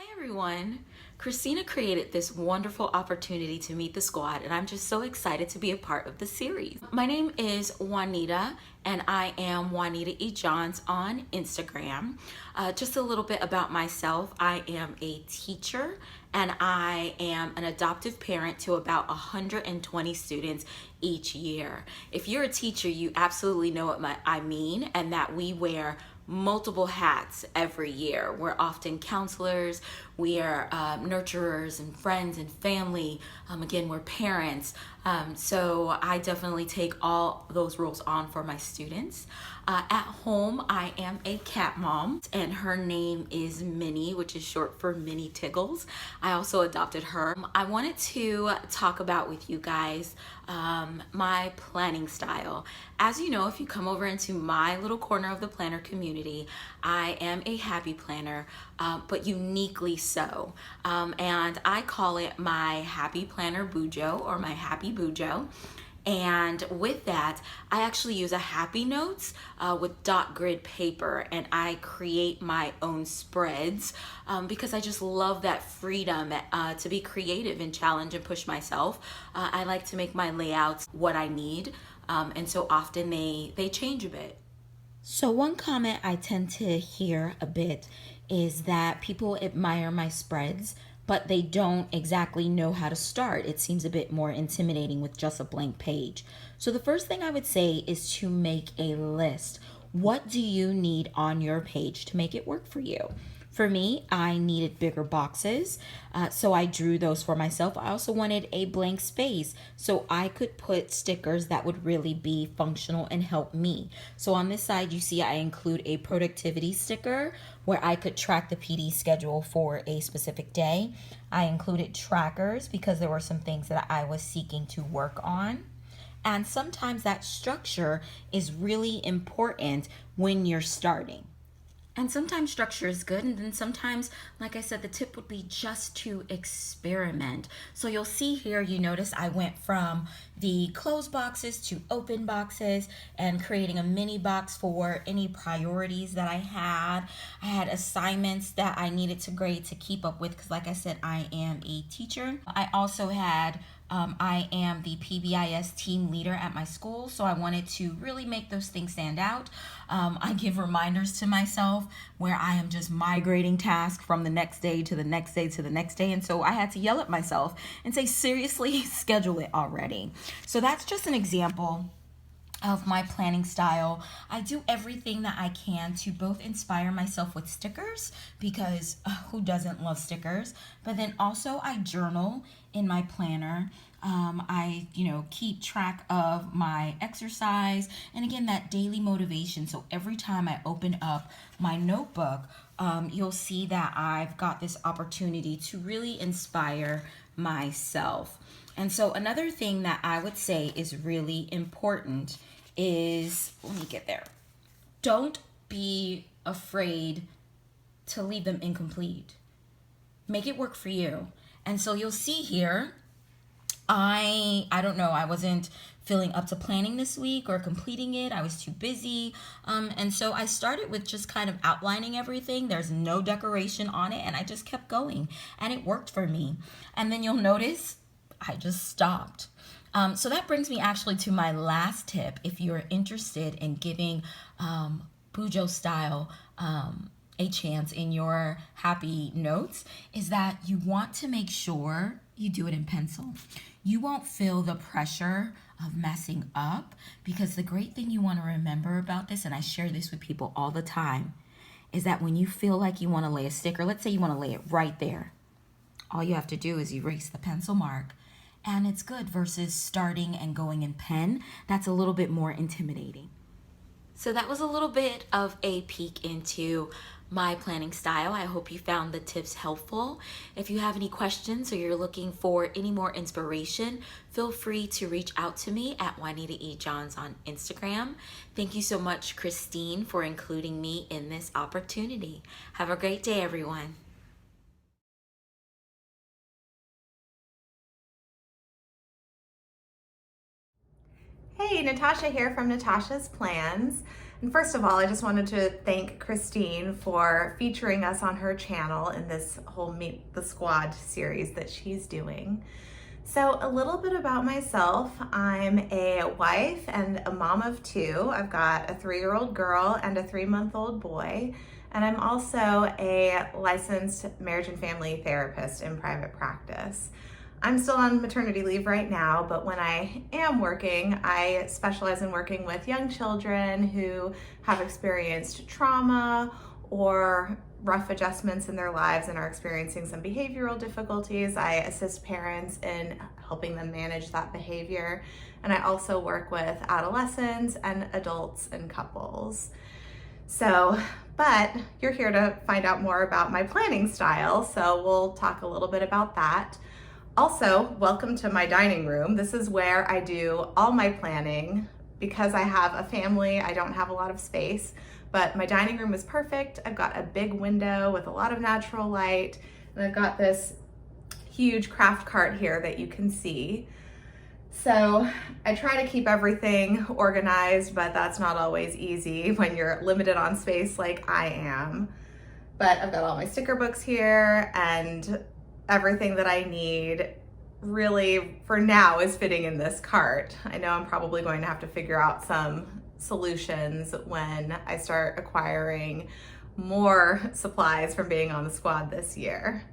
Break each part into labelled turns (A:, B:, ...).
A: Hi everyone. Christina created this wonderful opportunity to meet the squad, and I'm just so excited to be a part of the series. My name is Juanita, and I am Juanita E. Johns on Instagram. Just a little bit about myself. I am a teacher, and I am an adoptive parent to about 120 students each year. If you're a teacher, you absolutely know what I mean, and that we wear multiple hats every year. We're often counselors, we are nurturers and friends and family. Again, we're parents. So I definitely take all those roles on for my students. At home, I am a cat mom, and her name is Minnie, which is short for Minnie Tiggles. I also adopted her. I wanted to talk about with you guys my planning style. As you know, if you come over into my little corner of the planner community, I am a happy planner, but uniquely so. And I call it my Happy Planner Bujo, or my Happy Bujo. And with that, I actually use a happy notes with dot grid paper, and I create my own spreads because I just love that freedom to be creative and challenge and push myself. I like to make my layouts what I need, and so often they change a bit. So one comment I tend to hear a bit is that people admire my spreads, but they don't exactly know how to start. It seems a bit more intimidating with just a blank page. So the first thing I would say is to make a list. What do you need on your page to make it work for you? For me, I needed bigger boxes, so I drew those for myself. I also wanted a blank space so I could put stickers that would really be functional and help me. So on this side, you see I include a productivity sticker where I could track the PD schedule for a specific day. I included trackers because there were some things that I was seeking to work on. And sometimes that structure is really important when you're starting. And sometimes structure is good, and then sometimes, like I said, the tip would be just to experiment. So you'll see here, you notice I went from the closed boxes to open boxes and creating a mini box for any priorities that I had. I had assignments that I needed to grade to keep up with because, like I said, I am a teacher. I also had I am the PBIS team leader at my school, so I wanted to really make those things stand out. I give reminders to myself where I am just migrating tasks from the next day to the next day to the next day, and so I had to yell at myself and say, seriously, schedule it already. So that's just an example of my planning style. I do everything that I can to both inspire myself with stickers because who doesn't love stickers? But then also I journal in my planner. I, keep track of my exercise and again, that daily motivation. So every time I open up my notebook, you'll see that I've got this opportunity to really inspire myself. And so another thing that I would say is really important is, let me get there. Don't be afraid to leave them incomplete. Make it work for you. And so you'll see here, I don't know, I wasn't feeling up to planning this week or completing it. I was too busy. And so I started with just kind of outlining everything. There's no decoration on it, and I just kept going, and it worked for me. And then you'll notice I just stopped. So that brings me actually to my last tip. If you're interested in giving Bujo style a chance in your happy notes, is that you want to make sure you do it in pencil. You won't feel the pressure of messing up, because the great thing you want to remember about this, and I share this with people all the time, is that when you feel like you want to lay a sticker, let's say you want to lay it right there, all you have to do is erase the pencil mark, and it's good, versus starting and going in pen. That's a little bit more intimidating. So that was a little bit of a peek into my planning style. I hope you found the tips helpful. If you have any questions or you're looking for any more inspiration, feel free to reach out to me at Juanita E. Johns on Instagram. Thank you so much, Christine, for including me in this opportunity. Have a great day, everyone.
B: Hey, Natasha here from Natasha's Plans. And first of all, I just wanted to thank Christine for featuring us on her channel in this whole Meet the Squad series that she's doing. So a little bit about myself. I'm a wife and a mom of two. I've got a 3-year-old girl and a 3-month-old boy. And I'm also a licensed marriage and family therapist in private practice. I'm still on maternity leave right now, but when I am working, I specialize in working with young children who have experienced trauma or rough adjustments in their lives and are experiencing some behavioral difficulties. I assist parents in helping them manage that behavior. And I also work with adolescents and adults and couples. But you're here to find out more about my planning style, so we'll talk a little bit about that. Also, welcome to my dining room. This is where I do all my planning. Because I have a family, I don't have a lot of space, but my dining room is perfect. I've got a big window with a lot of natural light, and I've got this huge craft cart here that you can see. So I try to keep everything organized, but that's not always easy when you're limited on space like I am. But I've got all my sticker books here, and everything that I need really for now is fitting in this cart. I know I'm probably going to have to figure out some solutions when I start acquiring more supplies from being on the squad this year.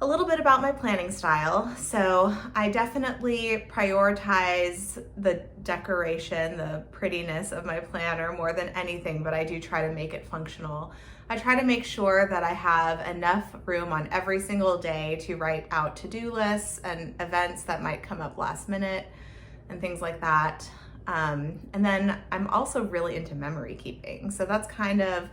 B: A little bit about my planning style. So I definitely prioritize the decoration, the prettiness of my planner more than anything, but I do try to make it functional. I try to make sure that I have enough room on every single day to write out to-do lists and events that might come up last minute and things like that. And then I'm also really into memory keeping. So that's kind of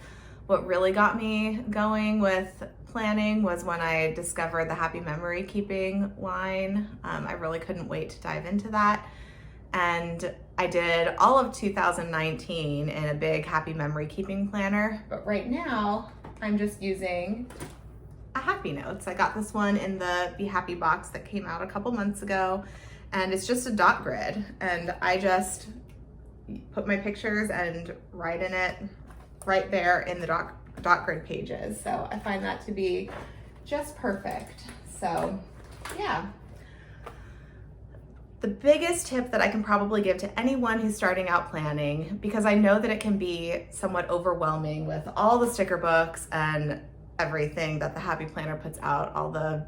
B: what really got me going with planning, was when I discovered the happy memory keeping line. I really couldn't wait to dive into that. And I did all of 2019 in a big happy memory keeping planner. But right now I'm just using a Happy Notes. I got this one in the Be Happy box that came out a couple months ago, and it's just a dot grid. And I just put my pictures and write in it right there in the dot grid pages. So I find that to be just perfect. So yeah. The biggest tip that I can probably give to anyone who's starting out planning, because I know that it can be somewhat overwhelming with all the sticker books and everything that the Happy Planner puts out, all the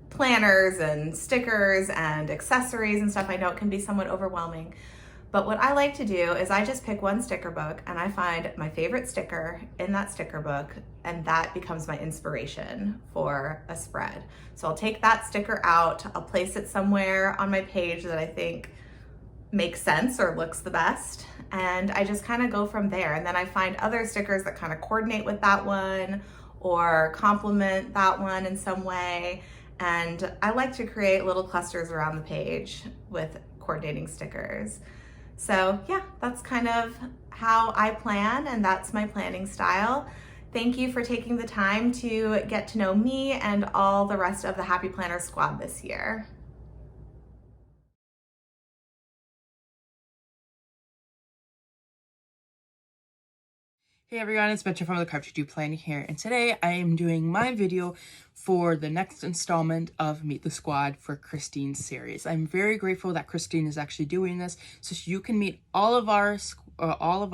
B: planners and stickers and accessories and stuff. I know it can be somewhat overwhelming. But what I like to do is I just pick one sticker book and I find my favorite sticker in that sticker book, and that becomes my inspiration for a spread. So I'll take that sticker out, I'll place it somewhere on my page that I think makes sense or looks the best, and I just kind of go from there. And then I find other stickers that kind of coordinate with that one or complement that one in some way. And I like to create little clusters around the page with coordinating stickers. So yeah, that's kind of how I plan, and that's my planning style. Thank you for taking the time to get to know me and all the rest of the Happy Planner squad this year.
C: Hey everyone, it's Betcha from the Crafty Planning here, and today I am doing my video for the next installment of Meet the Squad for Christine's series. I'm very grateful that Christine is actually doing this so you can meet all of us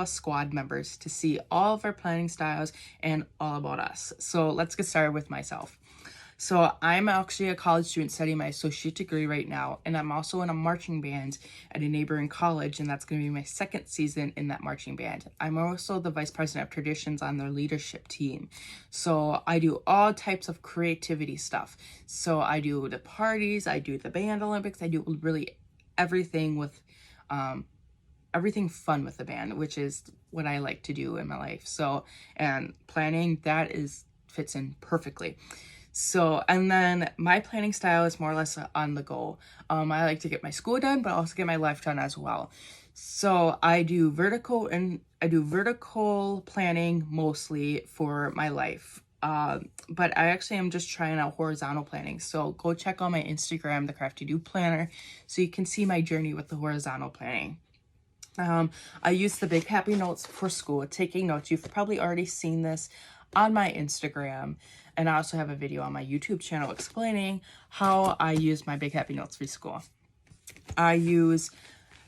C: squad members to see all of our planning styles and all about us. So let's get started with myself. So I'm actually a college student studying my associate degree right now, and I'm also in a marching band at a neighboring college, and that's going to be my second season in that marching band. I'm also the vice president of traditions on their leadership team. So I do all types of creativity stuff. So I do the parties, I do the band Olympics, I do really everything with everything fun with the band, which is what I like to do in my life. So, and planning, that fits in perfectly. So, and then my planning style is more or less on the go. I like to get my school done, but also get my life done as well. So I do vertical planning mostly for my life. But I actually am just trying out horizontal planning. So go check out my Instagram, the Crafty Planner, so you can see my journey with the horizontal planning. I use the Big Happy Notes for school, taking notes. You've probably already seen this on my Instagram, and I also have a video on my YouTube channel explaining how I use my Big Happy Notes for school. I use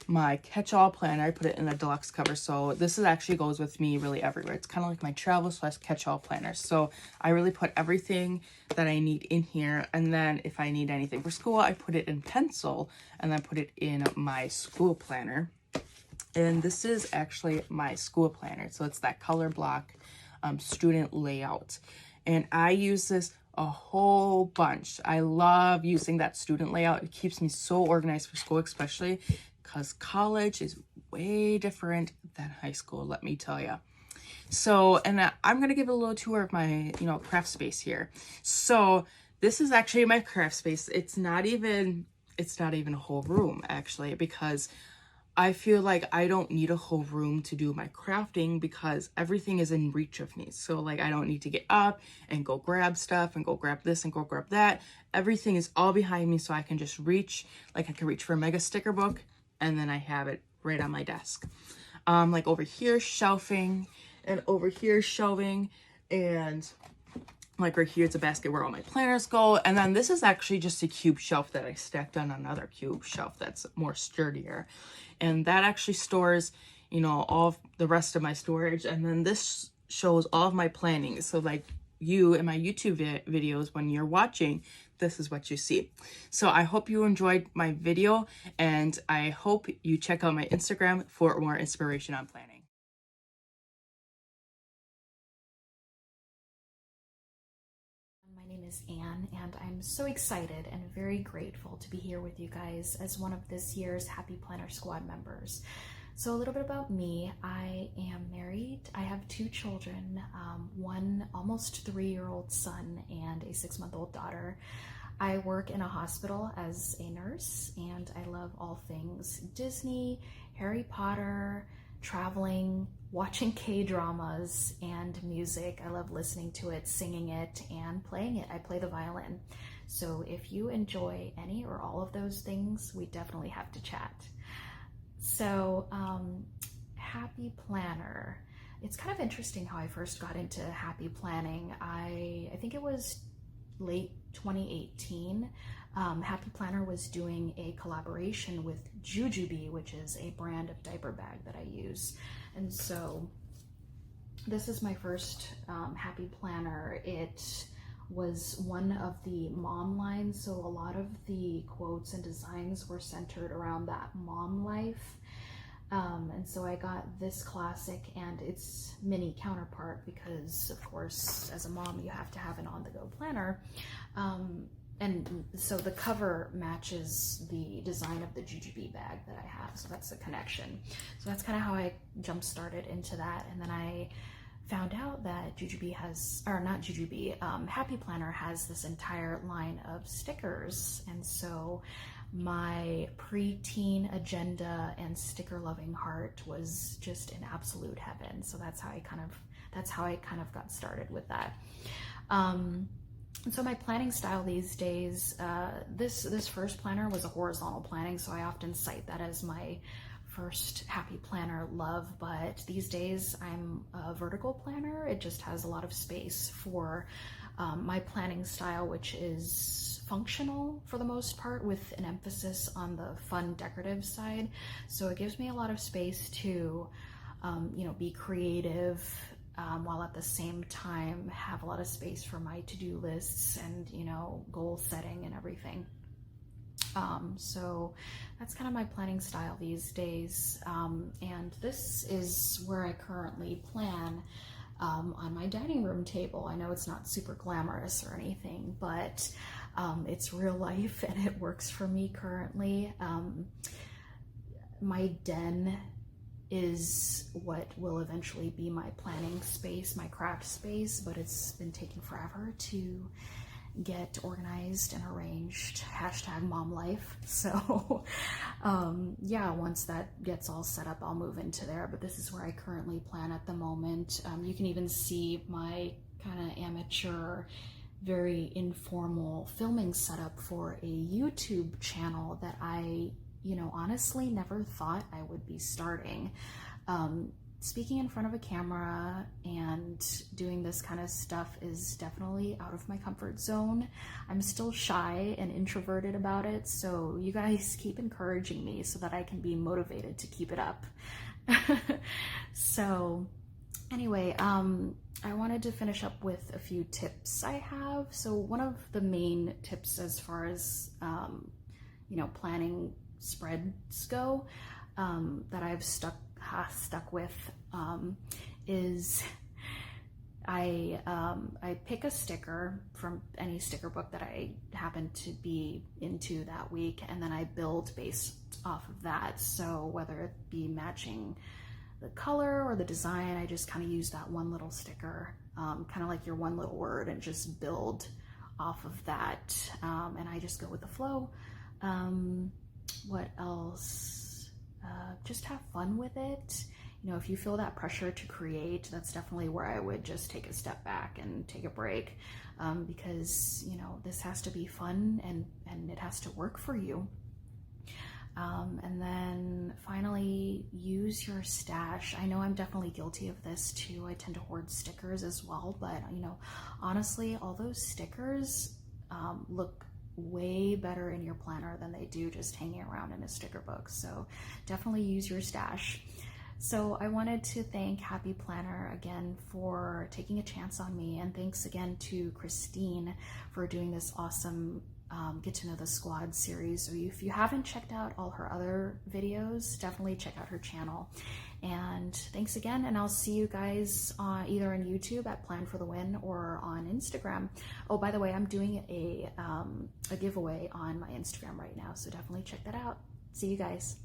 C: my catch-all planner. I put it in a deluxe cover, so this is actually goes with me really everywhere. It's kind of like my travel / catch-all planner. So I really put everything that I need in here, and then if I need anything for school, I put it in pencil and then put it in my school planner. And this is actually my school planner, so it's that color block student layout, and I use this a whole bunch. I love using that student layout. It keeps me so organized for school, especially because college is way different than high school, let me tell you. So, and I'm going to give a little tour of my, craft space here. So this is actually my craft space. It's not even a whole room actually, because I feel like I don't need a whole room to do my crafting because everything is in reach of me. So like I don't need to get up and go grab stuff and go grab this and go grab that. Everything is all behind me, so I can just reach, like I can reach for a mega sticker book and then I have it right on my desk. Like over here shelving, and over here shelving, and like right here it's a basket where all my planners go. And then this is actually just a cube shelf that I stacked on another cube shelf that's more sturdier, and that actually stores all of the rest of my storage. And then this shows all of my planning, so like you in my YouTube videos, when you're watching, this is what you see. So I hope you enjoyed my video, and I hope you check out my Instagram for more inspiration on planning.
D: My name is Anne, and I'm so excited and very grateful to be here with you guys as one of this year's Happy Planner Squad members. So a little bit about me. I am married. I have 2 children, one almost 3-year-old son and a 6-month-old daughter. I work in a hospital as a nurse, and I love all things Disney, Harry Potter, traveling, watching K-dramas, and music. I love listening to it, singing it, and playing it. I play the violin. So if you enjoy any or all of those things, we definitely have to chat. So, Happy Planner. It's kind of interesting how I first got into happy planning. I think it was late 2018. Happy Planner was doing a collaboration with Jujube, which is a brand of diaper bag that I use. And so this is my first Happy Planner. It was one of the mom lines, so a lot of the quotes and designs were centered around that mom life. And so I got this classic and its mini counterpart because, of course, as a mom, you have to have an on-the-go planner. And so the cover matches the design of the Jujube bag that I have, so that's a connection. So that's kind of how I jump-started into that, and then I found out that Jujube has, or not Jujube, Happy Planner has this entire line of stickers, and so my preteen agenda and sticker-loving heart was just in absolute heaven. So that's how I kind of got started with that. And so my planning style these days, this first planner was a horizontal planning, so I often cite that as my first Happy Planner love, but these days I'm a vertical planner. It just has a lot of space for my planning style, which is functional for the most part, with an emphasis on the fun decorative side. So it gives me a lot of space to, be creative, while at the same time have a lot of space for my to-do lists and, goal setting and everything. So that's kind of my planning style these days. And this is where I currently plan on my dining room table. I know it's not super glamorous or anything, but it's real life and it works for me currently. My den is what will eventually be my planning space, my craft space, but it's been taking forever to get organized and arranged. #momlife. So yeah, once that gets all set up, I'll move into there, but this is where I currently plan at the moment. You can even see my kind of amateur, very informal filming setup for a YouTube channel that I you know, honestly never thought I would be starting. Speaking in front of a camera and doing this kind of stuff is definitely out of my comfort zone. I'm still shy and introverted about it, so you guys keep encouraging me so that I can be motivated to keep it up. So anyway, I wanted to finish up with a few tips I have. So one of the main tips as far as, you know, planning spreads go, that I've stuck with, is I pick a sticker from any sticker book that I happen to be into that week, and then I build based off of that. So whether it be matching the color or the design, I just kind of use that one little sticker, kind of like your one little word, and just build off of that. And I just go with the flow. What else? Just have fun with it. You know, if you feel that pressure to create, that's definitely where I would just take a step back and take a break, because, you know, this has to be fun and it has to work for you. And then finally, use your stash. I know I'm definitely guilty of this too. I tend to hoard stickers as well, but, you know, honestly, all those stickers look way better in your planner than they do just hanging around in a sticker book. So definitely use your stash. So I wanted to thank Happy Planner again for taking a chance on me, and thanks again to Christine for doing this awesome Get to Know the Squad series. So if you haven't checked out all her other videos, definitely check out her channel. And thanks again, and I'll see you guys either on YouTube at Plan for the Win or on Instagram. Oh, by the way, I'm doing a giveaway on my Instagram right now, so definitely check that out. See you guys.